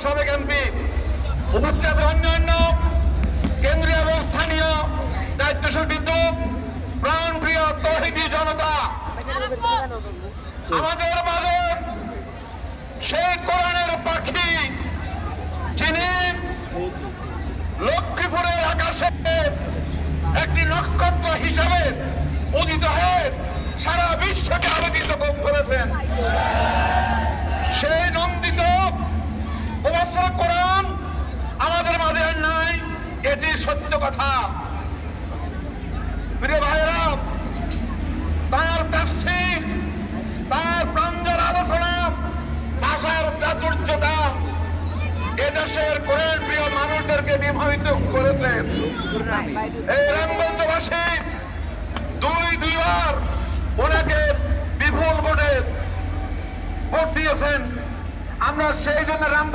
সাবেক এমপি, উপস্থিত অন্যান্য কেন্দ্রীয় এবং স্থানীয় দায়িত্বশীল বিন্দু, প্রাণপ্রিয় তৌহিদি জনতা, আমাদের মাঝে সেই কোরআনের পাখি যিনি লক্ষ্মীপুরের আকাশে একটি নক্ষত্র হিসাবে উদিত হয়ে সারা বিশ্বকে আলোকিত করেছেন, সেই নন্দিত পবিত্র কোরআন আমাদের মাঝে নাই, এটি সত্য কথা। প্রিয় ভাইরা, তার তাফসীর, তার প্রাঞ্জল আলোচনা, ভাষার চাতুর্যতা এদেশের কোরআন প্রিয় মানুষদেরকে বিমোহিত করেছেন। এই রামগঞ্জবাসী দুইবার ওনাকে বিপুল ভোটে ভোট দিয়েছেন। আমরা সেই জন্য